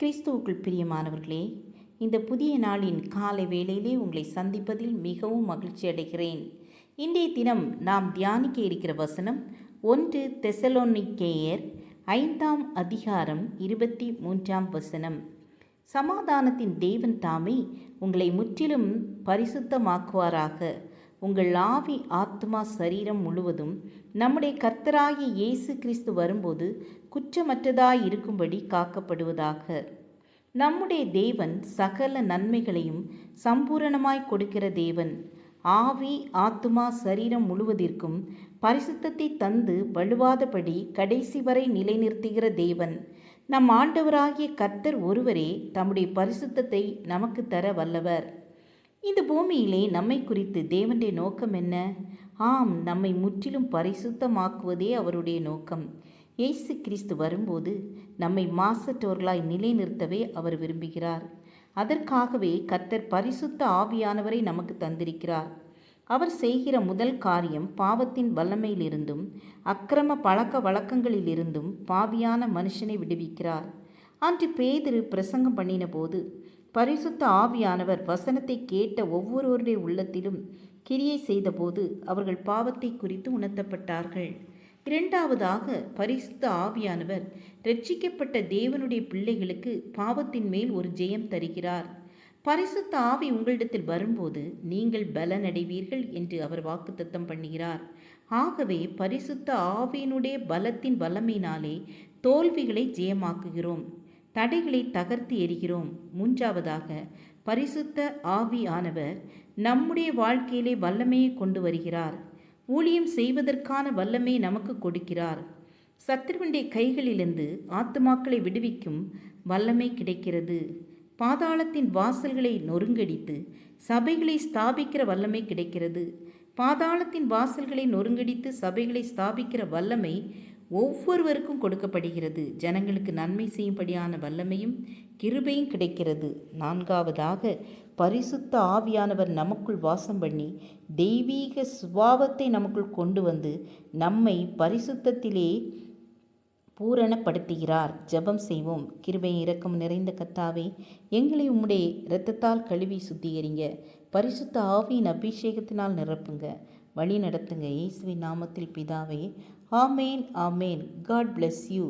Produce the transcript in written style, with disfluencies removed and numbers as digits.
கிறிஸ்துவுக்குள் பிரியமானவர்களே, இந்த புதிய நாளின் காலை வேளையிலே உங்களை சந்திப்பதில் மிகவும் மகிழ்ச்சி அடைகிறேன். இன்றைய தினம் நாம் தியானிக்க இருக்கிற வசனம் 1 தெசலோனிக்கேயர் 5ஆம் அதிகாரம் 23ஆம் வசனம். சமாதானத்தின் தேவன் தாமே உங்களை முற்றிலும் பரிசுத்தமாக்குவாராக. உங்கள் ஆவி, ஆத்மா, சரீரம் முழுவதும் நம்முடைய கர்த்தராகிய இயேசு கிறிஸ்து வரும்போது குற்றமற்றதாய் இருக்கும்படி காக்கப்படுவதாக. நம்முடைய தேவன் சகல நன்மைகளையும் சம்பூரணமாய் கொடுக்கிற தேவன். ஆவி, ஆத்துமா, சரீரம் முழுவதிற்கும் பரிசுத்தத்தை தந்து வலுவாதபடி கடைசி வரை நிலைநிறுத்துகிற தேவன். நம் ஆண்டவராகிய கர்த்தர் ஒருவரே தம்முடைய பரிசுத்தத்தை நமக்கு தர வல்லவர். இந்த பூமியிலே நம்மை குறித்து தேவனுடைய நோக்கம் என்ன? ஆம், நம்மை முற்றிலும் பரிசுத்தமாக்குவதே அவருடைய நோக்கம். இயேசு கிறிஸ்து வரும்போது நம்மை மாசற்றவர்களாய் நிலைநிறுத்தவே அவர் விரும்புகிறார். அதற்காகவே கர்த்தர் பரிசுத்த ஆவியானவரை நமக்கு தந்திருக்கிறார். அவர் செய்கிற முதல் காரியம் பாவத்தின் வல்லமையிலிருந்தும் அக்கிரம பழக்க வழக்கங்களிலிருந்தும் பாவியான மனுஷனை விடுவிக்கிறார். அன்று பேதுரு பிரசங்கம் பண்ணின போது பரிசுத்த ஆவியானவர் வசனத்தை கேட்ட ஒவ்வொருவருடைய உள்ளத்திலும் கிரியை செய்தபோது அவர்கள் பாவத்தை குறித்து உணர்த்தப்பட்டார்கள். இரண்டாவதாக, பரிசுத்த ஆவியானவர் இரட்சிக்கப்பட்ட தேவனுடைய பிள்ளைகளுக்கு பாவத்தின் மேல் ஒரு ஜெயம் தருகிறார். பரிசுத்த ஆவி உங்களிடத்தில் வரும்போது நீங்கள் பலனடைவீர்கள் என்று அவர் வாக்குத்தத்தம் பண்ணுகிறார். ஆகவே பரிசுத்த ஆவியினுடைய பலத்தின் வல்லமையினாலே தோல்விகளை ஜெயமாக்குகிறோம், தடைகளை தகர்த்து எறிகிறோம். மூன்றாவதாக, பரிசுத்த ஆவியானவர் நம்முடைய வாழ்க்கையிலே வல்லமையை கொண்டு வருகிறார். ஊழியம் செய்வதற்கான வல்லமையை நமக்கு கொடுக்கிறார். சத்துருவினுடைய கைகளிலிருந்து ஆத்துமாக்களை விடுவிக்கும் வல்லமை கிடைக்கிறது. பாதாளத்தின் வாசல்களை நொறுங்கடித்து சபைகளை ஸ்தாபிக்கிற வல்லமை கிடைக்கிறது. பாதாளத்தின் வாசல்களை நொறுங்கடித்து சபைகளை ஸ்தாபிக்கிற வல்லமை ஒவ்வொருவருக்கும் கொடுக்கப்படுகிறது. ஜனங்களுக்கு நன்மை செய்யும்படியான வல்லமையும் கிருபையும் கிடைக்கிறது. நான்காவதாக, பரிசுத்த ஆவியானவர் நமக்குள் வாசம் பண்ணி தெய்வீக சுபாவத்தை நமக்குள் கொண்டு வந்து நம்மை பரிசுத்தத்திலே பூரணப்படுத்துகிறார். ஜெபம் செய்வோம். கிருபையும் இரக்கம் நிறைந்த கர்த்தாவே, எங்களை உம்முடைய இரத்தத்தால் கழுவி சுத்திகரிங்க. பரிசுத்த ஆவியின் அபிஷேகத்தினால் நிரப்புங்க, வழி நடத்துங்க. இயேசுவின் நாமத்தில் பிதாவே, ஆமேன், ஆமேன். God bless you.